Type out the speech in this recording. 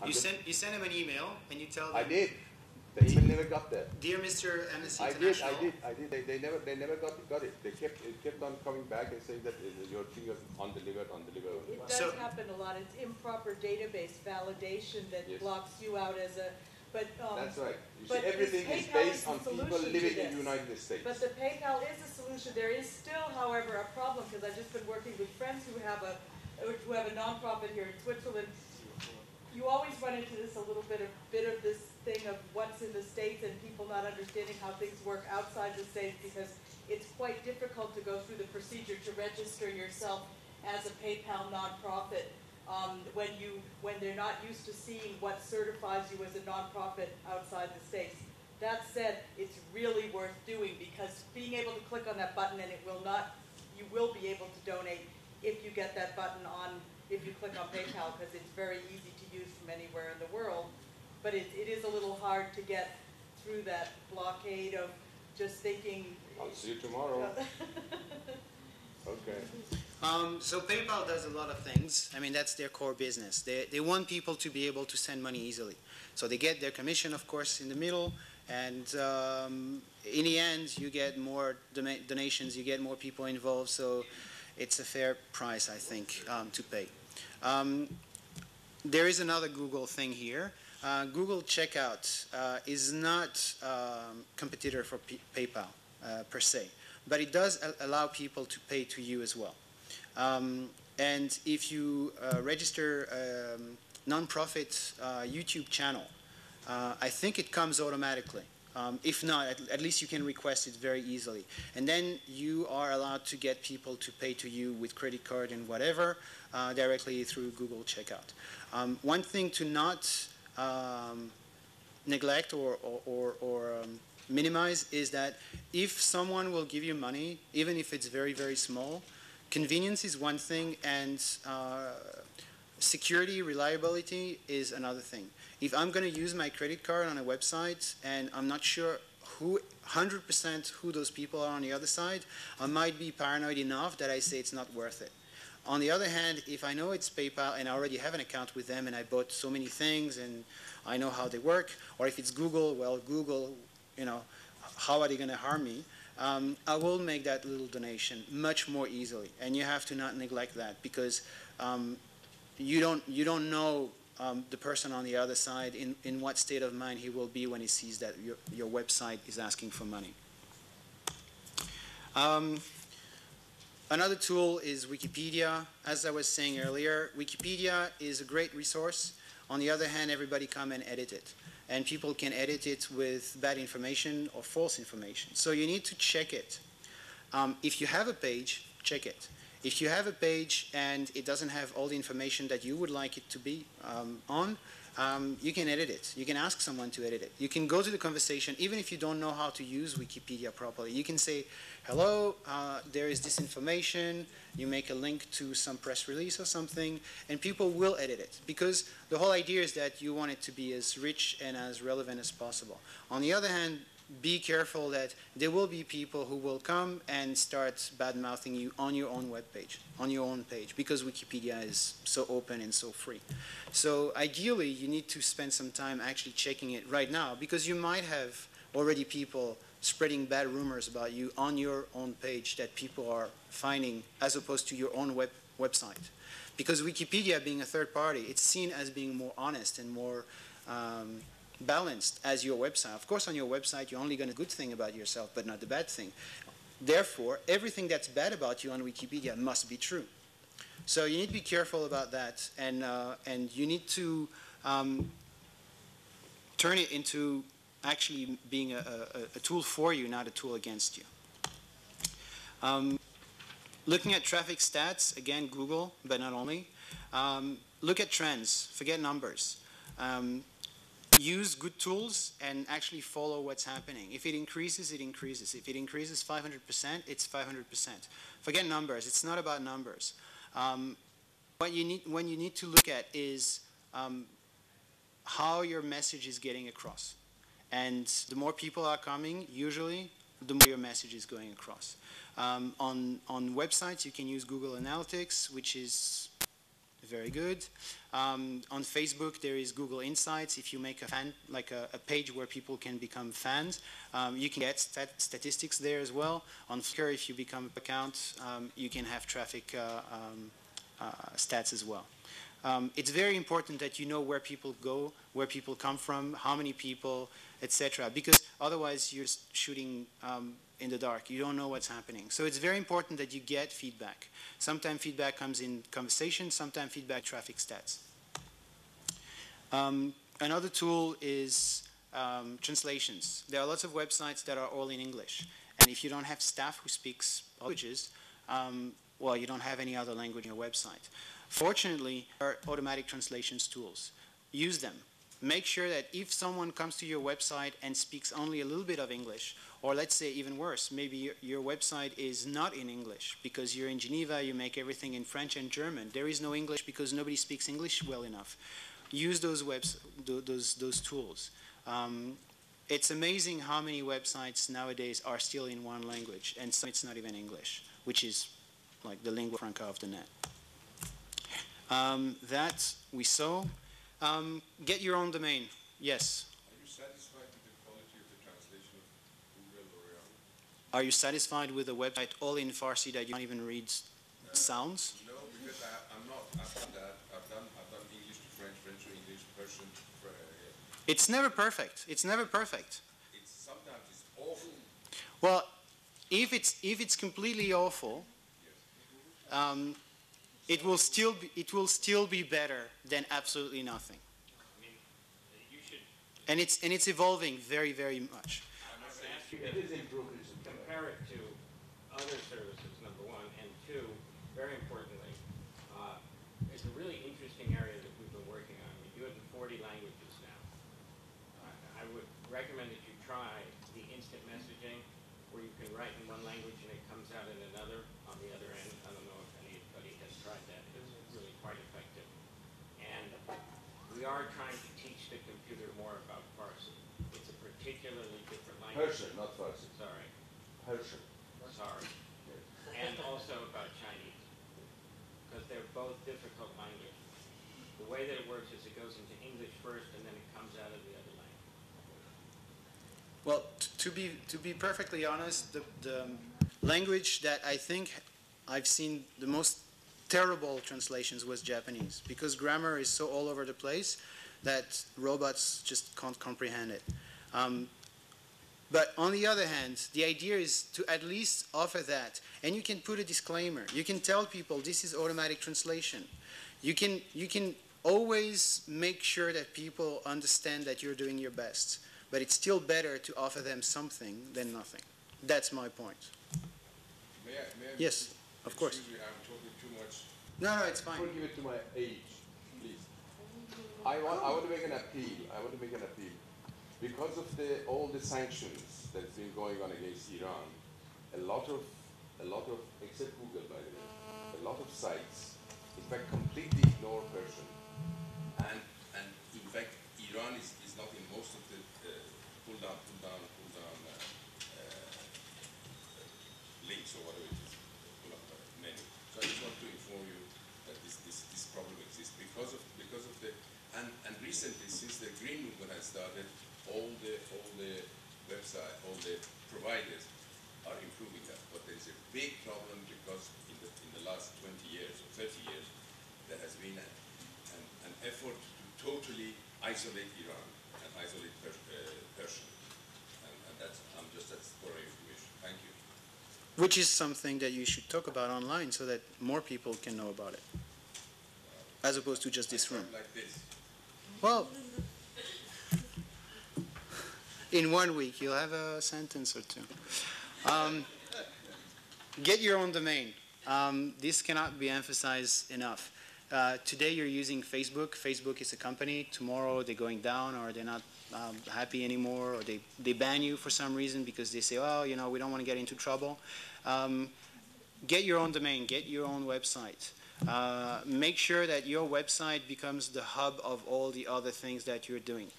You sent him an email and you tell them. I did. The email never got there. Dear Mr. Amnesty I International. did. They never got it. It kept on coming back and saying that your thing was undelivered. It does happen a lot. It's improper database validation that blocks you out as a. But that's right. You see, everything is based on people living in the United States. But the PayPal is a solution. There is still, however, a problem because I've just been working with friends who have a nonprofit here in Switzerland. You always run into this a little bit of this thing of what's in the States and people not understanding how things work outside the States because it's quite difficult to go through the procedure to register yourself as a PayPal nonprofit when they're not used to seeing what certifies you as a nonprofit outside the States. That said, it's really worth doing because being able to click on that button and you will be able to donate if you get that button on, if you click on PayPal because it's very easy to use from anywhere in the world. But it is a little hard to get through that blockade of just thinking. I'll see you tomorrow. Okay. So PayPal does a lot of things. I mean, that's their core business. They want people to be able to send money easily. So they get their commission, of course, in the middle. And in the end, you get more donations, you get more people involved. So it's a fair price, I think, to pay. There is another Google thing here. Google Checkout is not a competitor for PayPal per se, but it does allow people to pay to you as well. And if you register a non-profit YouTube channel, I think it comes automatically. If not, at least you can request it very easily. And then you are allowed to get people to pay to you with credit card and whatever directly through Google Checkout. One thing to not neglect or minimize is that if someone will give you money, even if it's very, very small, convenience is one thing and security, reliability is another thing. If I'm going to use my credit card on a website and I'm not sure 100% who those people are on the other side, I might be paranoid enough that I say it's not worth it. On the other hand, if I know it's PayPal and I already have an account with them and I bought so many things and I know how they work, or if it's Google, well, Google, you know, how are they going to harm me? I will make that little donation much more easily, and you have to not neglect that because you don't know the person on the other side in what state of mind he will be when he sees that your website is asking for money. Another tool is Wikipedia. As I was saying earlier, Wikipedia is a great resource. On the other hand, everybody come and edit it. And people can edit it with bad information or false information. So you need to check it. If you have a page, check it. If you have a page and it doesn't have all the information that you would like it to be on, you can edit it. You can ask someone to edit it. You can go to the conversation, even if you don't know how to use Wikipedia properly. You can say, hello, there is this information. You make a link to some press release or something, and people will edit it. Because the whole idea is that you want it to be as rich and as relevant as possible. On the other hand, be careful that there will be people who will come and start bad-mouthing you on your own webpage, on your own page, because Wikipedia is so open and so free. So ideally, you need to spend some time actually checking it right now, because you might have already people spreading bad rumors about you on your own page that people are finding as opposed to your own website. Because Wikipedia, being a third party, it's seen as being more honest and more balanced as your website. Of course, on your website, you're only going to good thing about yourself, but not the bad thing. Therefore, everything that's bad about you on Wikipedia must be true. So you need to be careful about that, and you need to turn it into actually being a tool for you, not a tool against you. Looking at traffic stats, again, Google, but not only. Look at trends, forget numbers. Use good tools and actually follow what's happening. If it increases, it increases. If it increases 500%, it's 500%. Forget numbers, it's not about numbers. What you need to look at is how your message is getting across. And the more people are coming, usually, the more your message is going across. On websites, you can use Google Analytics, which is very good. On Facebook, there is Google Insights. If you make a fan, like a page where people can become fans, you can get statistics there as well. On Flickr, if you become an account, you can have traffic stats as well. It's very important that you know where people go, where people come from, how many people, etc. Because otherwise you're shooting in the dark. You don't know what's happening. So it's very important that you get feedback. Sometimes feedback comes in conversation, sometimes feedback traffic stats. Another tool is translations. There are lots of websites that are all in English. And if you don't have staff who speaks languages, well, you don't have any other language on your website. Fortunately, there are automatic translations tools. Use them. Make sure that if someone comes to your website and speaks only a little bit of English, or let's say even worse, maybe your website is not in English because you're in Geneva, you make everything in French and German. There is no English because nobody speaks English well enough. Use those tools. It's amazing how many websites nowadays are still in one language, and some it's not even English, which is like the lingua franca of the net. That we saw. Get your own domain. Yes. Are you satisfied with the quality of the translation of Google or L'Oreal? Are you satisfied with a website all in Farsi that you can't even read sounds? No, because I'm not. I've done that. I've done English to French, French to English, Persian to It's never perfect. It's never perfect. sometimes it's awful. Well, if it's completely awful, Yes. it will still be better than absolutely nothing. I mean, you should And it's evolving very, very much. ask you It is improved. to compare it to other services, number one, and two, very importantly, it's a really interesting area that we've been working on. We do it in 40 languages now. I would recommend that you try the instant messaging, where you can write in one language and it comes out in another on the other end. I don't know if anybody has tried that. It's really quite effective. And we are trying to teach the computer more about Farsi. It's a particularly different language. Persian, not Farsi. Sorry. Persian. Sorry. And also about Chinese, because they're both difficult languages. The way that it works is it goes into English first and then it comes out of the other language. Well, to be perfectly honest, the language that I think I've seen the most terrible translations was Japanese, because grammar is so all over the place that robots just can't comprehend it. But on the other hand, the idea is to at least offer that, and you can put a disclaimer. You can tell people this is automatic translation. You can always make sure that people understand that you're doing your best. But it's still better to offer them something than nothing. That's my point. May I Yes, of course. Excuse me, I'm talking too much. No, it's fine. Forgive it to my age, please. I want to make an appeal. I want to make an appeal. Because of all the sanctions that's been going on against Iran, a lot of, except Google by the way, a lot of sites, in fact, completely ignore Persian. And in fact, Iran is not in most of the pull down links or whatever it is, pull up menu. So I just want to inform you that this problem exists because of the and recently, since the green movement has started, all the website, all the providers are improving that. But there is a big problem because in the last 20 years or 30 years, there has been an effort to totally isolate Iran and isolate Persian. And that's for your information. Thank you. Which is something that you should talk about online so that more people can know about it, as opposed to just this room. Like this. Well, in 1 week, you'll have a sentence or two. Get your own domain. This cannot be emphasized enough. Today you're using Facebook. Facebook is a company. Tomorrow they're going down, or they're not happy anymore, or they ban you for some reason because they say, oh, you know, we don't want to get into trouble. Get your own domain. Get your own website. Make sure that your website becomes the hub of all the other things that you're doing.